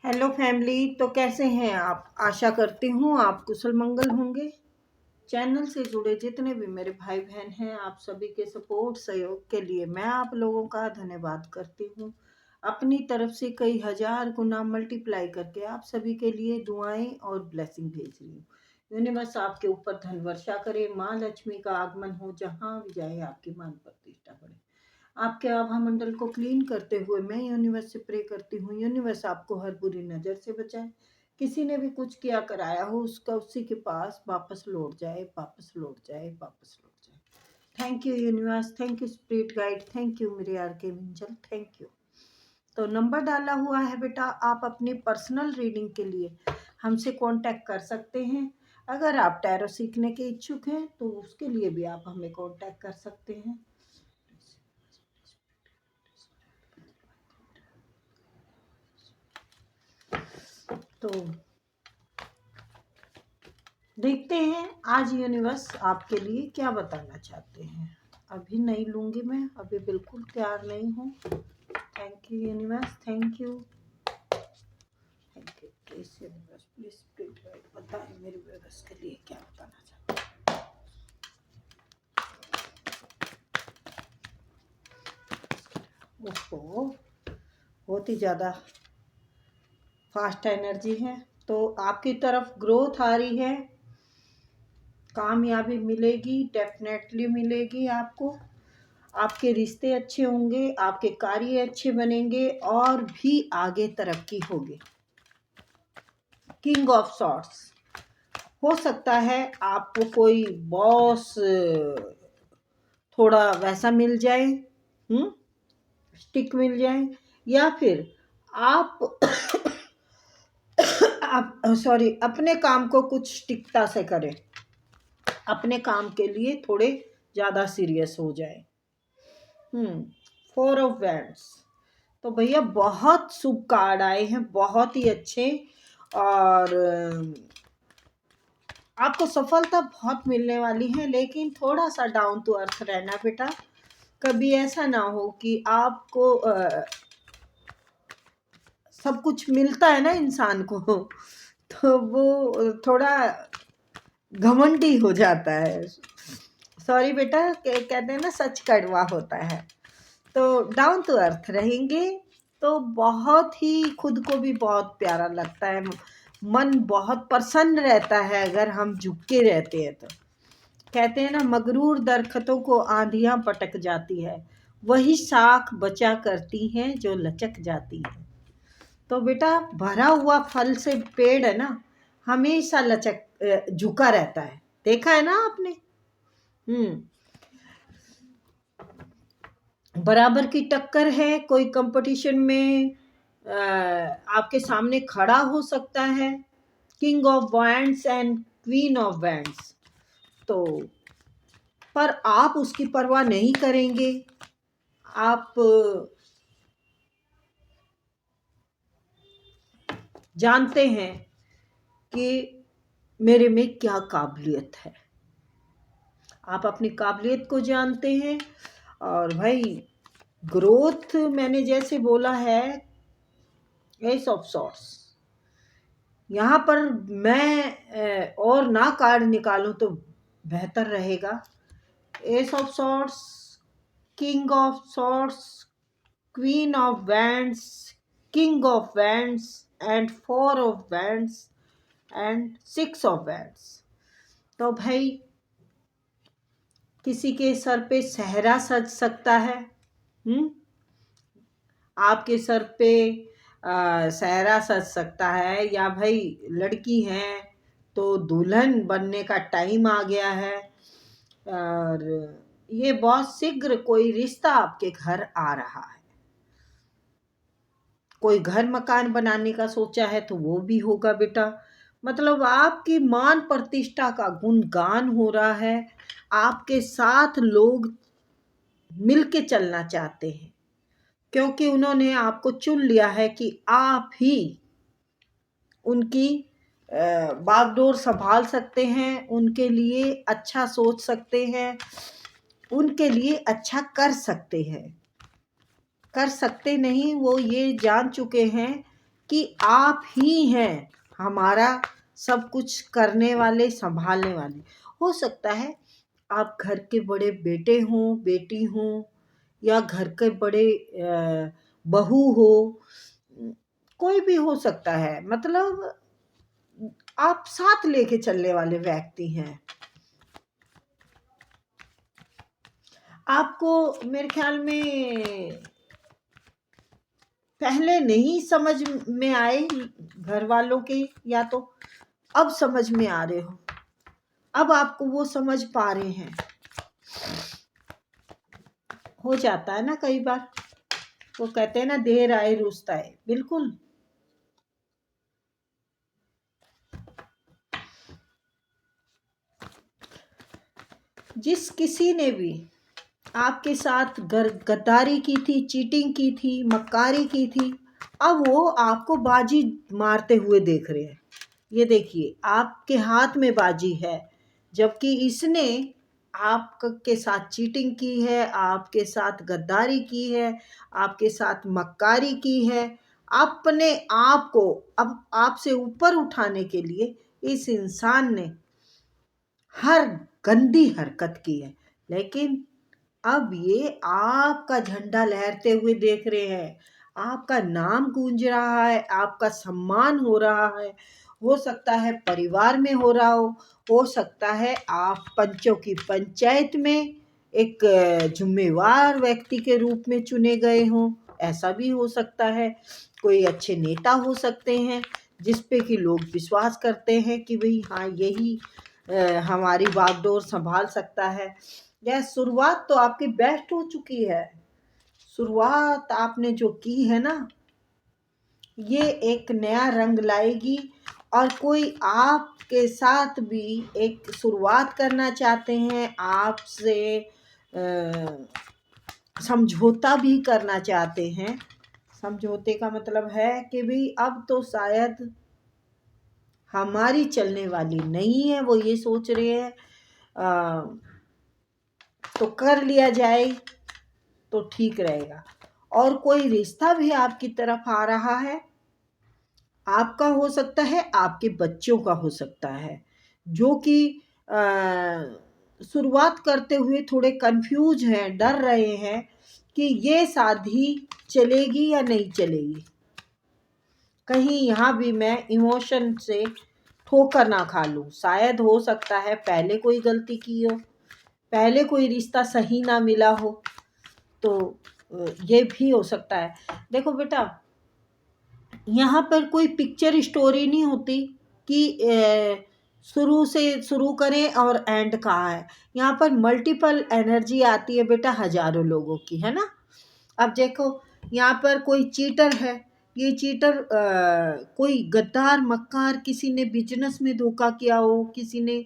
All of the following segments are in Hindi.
Hello family. तो कैसे हैं आप? आशा करती हूँ आप कुशल मंगल होंगे। चैनल से जुड़े जितने भी मेरे भाई बहन हैं, आप सभी के सपोर्ट सहयोग के लिए मैं आप लोगों का धन्यवाद करती हूँ। अपनी तरफ से कई हजार गुना मल्टीप्लाई करके आप सभी के लिए दुआएं और ब्लेसिंग भेज रही हूँ। यूनिवर्स आपके ऊपर धन वर्षा करे, माँ लक्ष्मी का आगमन हो, जहाँ भी जाए आपकी मान प्रतिष्ठा बढ़े। आपके आभा मंडल को क्लीन करते हुए मैं यूनिवर्स से प्रे करती हूँ, यूनिवर्स आपको हर बुरी नज़र से बचाए। किसी ने भी कुछ किया कराया हो उसका उसी के पास वापस लौट जाए, वापस लौट जाए, वापस लौट जाए। Thank you universe, thank you spirit guide, thank you मेरे आर्कएंजल, थैंक यू। तो नंबर डाला हुआ है बेटा, आप अपनी पर्सनल रीडिंग के लिए हमसे कांटेक्ट कर सकते हैं। अगर आप टैरो सीखने के इच्छुक हैं तो उसके लिए भी आप हमें कांटेक्ट कर सकते हैं। तो देखते हैं आज यूनिवर्स आपके लिए क्या बताना चाहते हैं। अभी नहीं लूंगी मैं, अभी बिल्कुल तैयार नहीं हूँ। Thank you universe, thank you, thank you. Please universe, please बताएं मेरे व्यूअर्स के लिए क्या बताना चाहते हैं। ओहो, बहुत ही ज़्यादा फास्ट एनर्जी है। तो आपकी तरफ ग्रोथ आ रही है, कामयाबी मिलेगी, डेफिनेटली मिलेगी आपको। आपके रिश्ते अच्छे होंगे, आपके कार्य अच्छे बनेंगे और भी आगे तरक्की होगी। किंग ऑफ सॉर्ड्स, हो सकता है आपको कोई बॉस थोड़ा वैसा मिल जाए, स्टिक मिल जाए, या फिर आप सॉरी, अपने काम को कुछ स्टिकता से करें, अपने काम के लिए थोड़े ज़्यादा सीरियस हो जाए। 4 ऑफ वैंड्स, तो भैया बहुत शुभ कार्ड आए हैं, बहुत ही अच्छे। और आपको सफलता बहुत मिलने वाली है, लेकिन थोड़ा सा डाउन टू अर्थ रहना बेटा। कभी ऐसा ना हो कि आपको सब कुछ मिलता है ना इंसान को, तो वो थोड़ा घमंडी हो जाता है। सॉरी बेटा, कहते हैं ना सच कड़वा होता है। तो डाउन टू अर्थ रहेंगे तो बहुत ही खुद को भी बहुत प्यारा लगता है, मन बहुत प्रसन्न रहता है अगर हम झुक के रहते हैं तो। कहते हैं ना, मगरूर दरख्तों को आंधियां पटक जाती है, वही शाख बचा करती हैं जो लचक जाती है। तो बेटा भरा हुआ फल से पेड़ है ना, हमेशा लचक झुका रहता है, देखा है ना आपने। बराबर की टक्कर है, कोई कंपटीशन में आपके सामने खड़ा हो सकता है। King of wands and queen of wands, तो पर आप उसकी परवाह नहीं करेंगे। आप जानते हैं कि मेरे में क्या काबिलियत है, आप अपनी काबिलियत को जानते हैं। और भाई ग्रोथ मैंने जैसे बोला है, एस ऑफ सॉर्ड्स, यहाँ पर मैं और ना कार्ड निकालूं तो बेहतर रहेगा। S of swords, king of swords, queen of wands, king of wands and 4 of wands and 6 of wands. तो भाई किसी के सर पे सहरा सज सकता है। आपके सर पे सहरा सज सकता है, या भाई लड़की है तो दुल्हन बनने का टाइम आ गया है। और ये बहुत शीघ्र कोई रिश्ता आपके घर आ रहा है। कोई घर मकान बनाने का सोचा है तो वो भी होगा बेटा। मतलब आपकी मान प्रतिष्ठा का गुणगान हो रहा है, आपके साथ लोग मिलके चलना चाहते हैं, क्योंकि उन्होंने आपको चुन लिया है कि आप ही उनकी बागडोर संभाल सकते हैं, उनके लिए अच्छा सोच सकते हैं, उनके लिए अच्छा कर सकते हैं। कर सकते नहीं, वो ये जान चुके हैं कि आप ही हैं हमारा सब कुछ करने वाले, संभालने वाले। हो सकता है आप घर के बड़े बेटे हों, बेटी हों, या घर के बड़े बहू हो, कोई भी हो सकता है। मतलब आप साथ लेके चलने वाले व्यक्ति हैं। आपको मेरे ख्याल में पहले नहीं समझ में आए घर वालों के, या तो अब समझ में आ रहे हो, अब आपको वो समझ पा रहे हैं। हो जाता है ना कई बार, वो कहते हैं ना देर आए रुस्त आए। बिल्कुल। जिस किसी ने भी आपके साथ गद्दारी की थी, चीटिंग की थी, मक्कारी की थी, अब वो आपको बाजी मारते हुए देख रहे हैं। ये देखिए आपके हाथ में बाजी है, जबकि इसने आपके साथ चीटिंग की है, आपके साथ गद्दारी की है, आपके साथ मक्कारी की है। अपने आप को अब आपसे ऊपर उठाने के लिए इस इंसान ने हर गंदी हरकत की है, लेकिन अब ये आपका झंडा लहरते हुए देख रहे हैं, आपका नाम गूंज रहा है, आपका सम्मान हो रहा है। हो सकता है परिवार में हो रहा हो सकता है आप पंचों की पंचायत में एक जिम्मेवार व्यक्ति के रूप में चुने गए हों, ऐसा भी हो सकता है। कोई अच्छे नेता हो सकते हैं जिस पे कि लोग विश्वास करते हैं कि भाई हाँ यही हमारी बागडोर संभाल सकता है। यह शुरुआत तो आपकी बेस्ट हो चुकी है। शुरुआत आपने जो की है ना, ये एक नया रंग लाएगी। और कोई आपके साथ भी एक शुरुआत करना चाहते हैं, आपसे समझौता भी करना चाहते हैं। समझौते का मतलब है कि भाई अब तो शायद हमारी चलने वाली नहीं है, वो ये सोच रहे हैं तो कर लिया जाए तो ठीक रहेगा। और कोई रिश्ता भी आपकी तरफ आ रहा है, आपका हो सकता है, आपके बच्चों का हो सकता है, जो कि शुरुआत करते हुए थोड़े कंफ्यूज हैं, डर रहे हैं कि ये शादी चलेगी या नहीं चलेगी। कहीं यहाँ भी मैं इमोशन से ठोकर ना खा लूँ। शायद हो सकता है पहले कोई गलती की हो, पहले कोई रिश्ता सही ना मिला हो, तो ये भी हो सकता है। देखो बेटा, यहाँ पर कोई पिक्चर स्टोरी नहीं होती कि शुरू से शुरू करें और एंड कहाँ है। यहाँ पर मल्टीपल एनर्जी आती है बेटा, हजारों लोगों की, है ना। अब देखो यहाँ पर कोई चीटर है, ये चीटर कोई गद्दार मक्कार, किसी ने बिजनेस में धोखा किया हो, किसी ने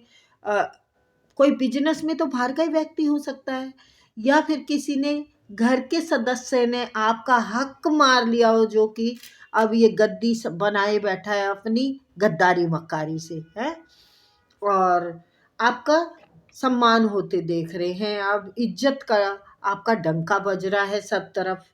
कोई बिजनेस में तो बाहर का ही व्यक्ति हो सकता है, या फिर किसी ने घर के सदस्य ने आपका हक मार लिया हो, जो कि अब ये गद्दी बनाए बैठा है अपनी गद्दारी मक्कारी से, है। और आपका सम्मान होते देख रहे हैं, अब इज्जत का आपका डंका बज रहा है सब तरफ।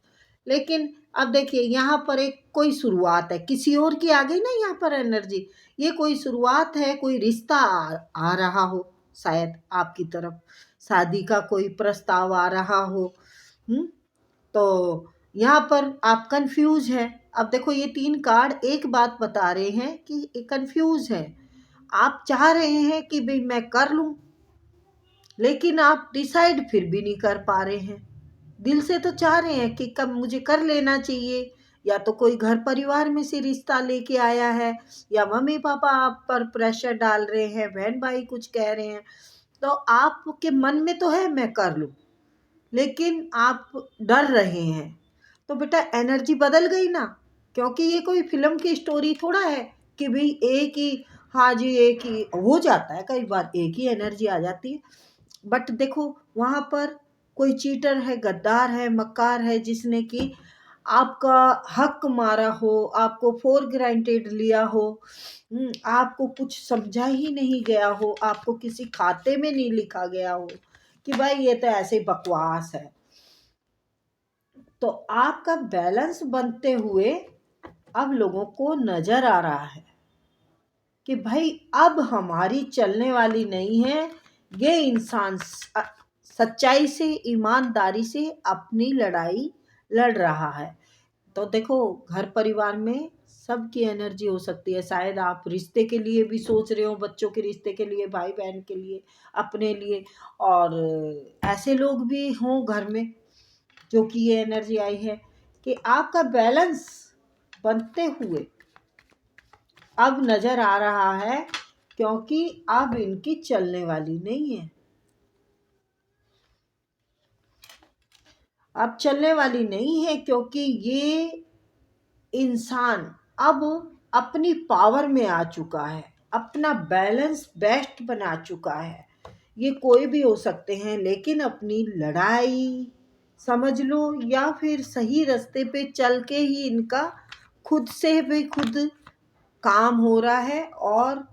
लेकिन अब देखिए यहाँ पर एक कोई शुरुआत है, किसी और की आ गई ना यहाँ पर एनर्जी। ये कोई शुरुआत है, कोई रिश्ता आ रहा हो, शायद आपकी तरफ शादी का कोई प्रस्ताव आ रहा हो। तो यहाँ पर आप कंफ्यूज हैं। अब देखो ये 3 कार्ड एक बात बता रहे हैं कि कंफ्यूज है। आप चाह रहे हैं कि भाई मैं कर लूं, लेकिन आप डिसाइड फिर भी नहीं कर पा रहे हैं। दिल से तो चाह रहे हैं कि कब मुझे कर लेना चाहिए, या तो कोई घर परिवार में से रिश्ता लेके आया है, या मम्मी पापा आप पर प्रेशर डाल रहे हैं, बहन भाई कुछ कह रहे हैं, तो आपके मन में तो है मैं कर लूं, लेकिन आप डर रहे हैं। तो बेटा एनर्जी बदल गई ना, क्योंकि ये कोई फिल्म की स्टोरी थोड़ा है कि भाई एक ही, हाँ जी एक ही हो जाता है, कई बार एक ही एनर्जी आ जाती है। बट देखो वहाँ पर कोई चीटर है, गद्दार है, मक्कार है, जिसने कि आपका हक मारा हो, आपको फॉर ग्रांटेड लिया हो, आपको कुछ समझा ही नहीं गया हो, आपको किसी खाते में नहीं लिखा गया हो कि भाई ये तो ऐसे बकवास है। तो आपका बैलेंस बनते हुए अब लोगों को नजर आ रहा है कि भाई अब हमारी चलने वाली नहीं है। ये इंसान सच्चाई से, ईमानदारी से अपनी लड़ाई लड़ रहा है। तो देखो, घर परिवार में सबकी एनर्जी हो सकती है। शायद आप रिश्ते के लिए भी सोच रहे हो, बच्चों के रिश्ते के लिए, भाई बहन के लिए, अपने लिए, और ऐसे लोग भी हों घर में जो कि ये एनर्जी आई है कि आपका बैलेंस बनते हुए अब नजर आ रहा है, क्योंकि अब इनकी चलने वाली नहीं है। अब चलने वाली नहीं है क्योंकि ये इंसान अब अपनी पावर में आ चुका है, अपना बैलेंस बेस्ट बना चुका है। ये कोई भी हो सकते हैं, लेकिन अपनी लड़ाई समझ लो, या फिर सही रास्ते पे चल के ही इनका खुद से भी खुद काम हो रहा है, और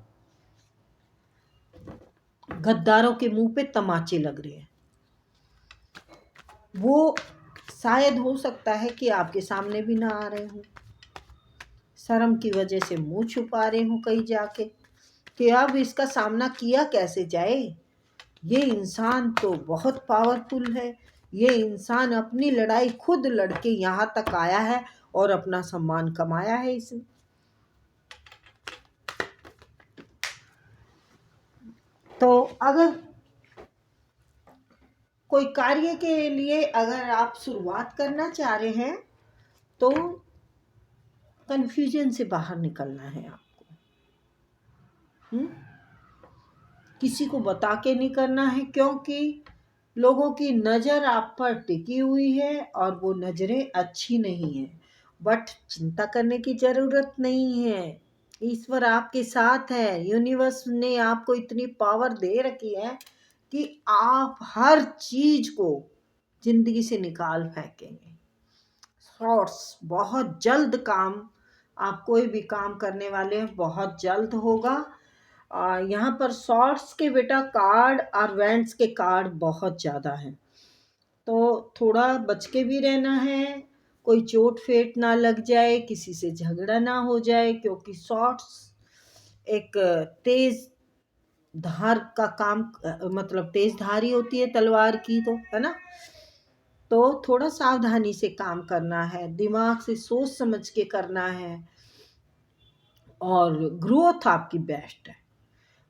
गद्दारों के मुंह पे तमाचे लग रहे हैं। वो शायद हो सकता है कि आपके सामने भी ना आ रहे हो, शर्म की वजह से मुंह छुपा रहे हो कहीं जाके, कि अब इसका सामना किया कैसे जाए। ये इंसान तो बहुत पावरफुल है। ये इंसान अपनी लड़ाई खुद लड़के यहाँ तक आया है और अपना सम्मान कमाया है इसने। तो अगर कोई कार्य के लिए अगर आप शुरुआत करना चाह रहे हैं तो कंफ्यूजन से बाहर निकलना है आपको। किसी को बता के नहीं करना है, क्योंकि लोगों की नज़र आप पर टिकी हुई है और वो नज़रें अच्छी नहीं है। बट चिंता करने की ज़रूरत नहीं है, ईश्वर आपके साथ है। यूनिवर्स ने आपको इतनी पावर दे रखी है कि आप हर चीज़ को ज़िंदगी से निकाल फेंकेंगे। शॉर्ट्स बहुत जल्द काम, आप कोई भी काम करने वाले हैं बहुत जल्द होगा। यहाँ पर शॉर्ट्स के बेटा कार्ड और वेंट्स के कार्ड बहुत ज़्यादा हैं, तो थोड़ा बच के भी रहना है। कोई चोट फेट ना लग जाए, किसी से झगड़ा ना हो जाए, क्योंकि शॉर्ट्स एक तेज धार का काम, मतलब तेज धारी होती है तलवार की, तो है ना। तो थोड़ा सावधानी से काम करना है, दिमाग से सोच समझ के करना है, और ग्रोथ आपकी बेस्ट है।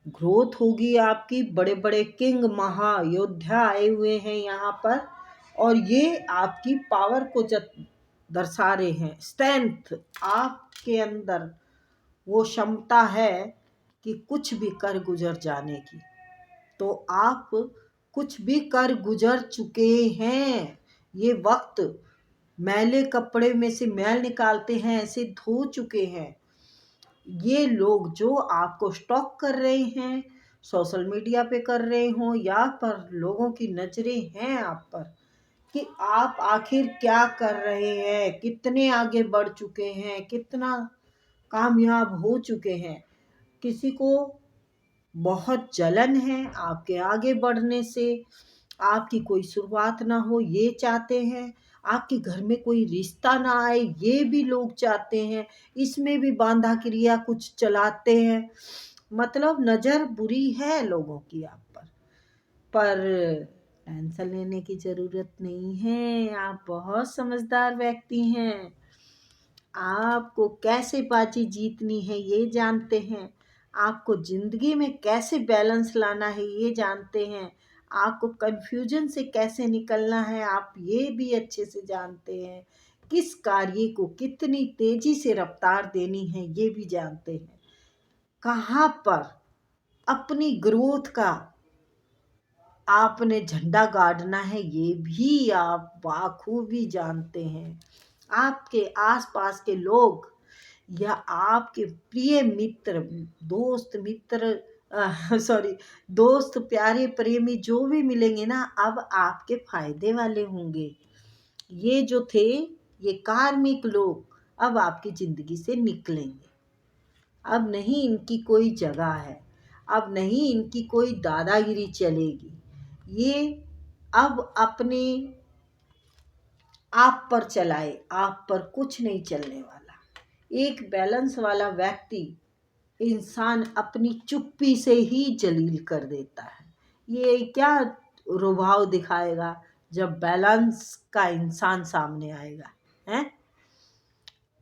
ग्रोथ होगी आपकी। बड़े बड़े किंग महायोद्धा आए हुए हैं यहाँ पर, और ये आपकी पावर को दर्शा रहे हैं। स्ट्रेंथ आपके अंदर वो क्षमता है कि कुछ भी कर गुजर जाने की। तो आप कुछ भी कर गुजर चुके हैं। ये वक्त मैले कपड़े में से मैल निकालते हैं, ऐसे धो चुके हैं। ये लोग जो आपको स्टॉक कर रहे हैं, सोशल मीडिया पे कर रहे हो, या पर लोगों की नजरें हैं आप पर कि आप आखिर क्या कर रहे हैं, कितने आगे बढ़ चुके हैं, कितना कामयाब हो चुके हैं। किसी को बहुत जलन है आपके आगे बढ़ने से, आपकी कोई शुरुआत ना हो ये चाहते हैं, आपके घर में कोई रिश्ता ना आए ये भी लोग चाहते हैं। इसमें भी बांधा क्रिया कुछ चलाते हैं। मतलब नज़र बुरी है लोगों की आप पर टेंशन लेने की ज़रूरत नहीं है। आप बहुत समझदार व्यक्ति हैं। आपको कैसे बाजी जीतनी है ये जानते हैं। आपको ज़िंदगी में कैसे बैलेंस लाना है ये जानते हैं। आपको कन्फ्यूजन से कैसे निकलना है आप ये भी अच्छे से जानते हैं। किस कार्य को कितनी तेज़ी से रफ्तार देनी है ये भी जानते हैं। कहाँ पर अपनी ग्रोथ का आपने झंडा गाड़ना है ये भी आप बाखूबी जानते हैं। आपके आसपास के लोग या आपके प्रिय मित्र, दोस्त मित्र, सॉरी, दोस्त, प्यारे, प्रेमी जो भी मिलेंगे ना, अब आपके फायदे वाले होंगे। ये जो थे ये कार्मिक लोग अब आपकी जिंदगी से निकलेंगे। अब नहीं इनकी कोई जगह है, अब नहीं इनकी कोई दादागिरी चलेगी। ये अब अपने आप पर चलाए, आप पर कुछ नहीं चलने वाला। एक बैलेंस वाला व्यक्ति इंसान अपनी चुप्पी से ही जलील कर देता है। ये क्या रुभाव दिखाएगा जब बैलेंस का इंसान सामने आएगा, हैं?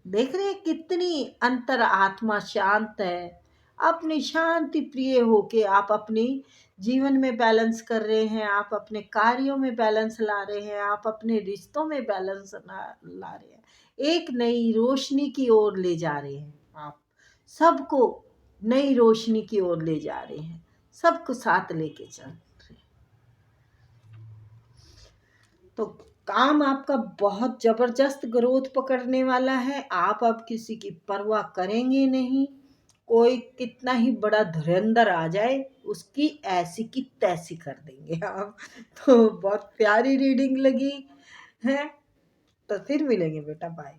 देख रहे हैं कितनी अंतर आत्मा शांत है। अपनी शांति प्रिय होके आप अपनी जीवन में बैलेंस कर रहे हैं, आप अपने कार्यों में बैलेंस ला रहे हैं, आप अपने रिश्तों में बैलेंस ला रहे हैं, एक नई रोशनी की ओर ले जा रहे हैं। आप सबको नई रोशनी की ओर ले जा रहे हैं, सबको साथ लेके चल रहे हैं। तो काम आपका बहुत जबरदस्त ग्रोथ पकड़ने वाला है। आप अब किसी की परवाह करेंगे नहीं। कोई कितना ही बड़ा धुरंधर आ जाए, उसकी ऐसी की तैसी कर देंगे आप। तो बहुत प्यारी रीडिंग लगी है। तो फिर मिलेंगे बेटा, बाय।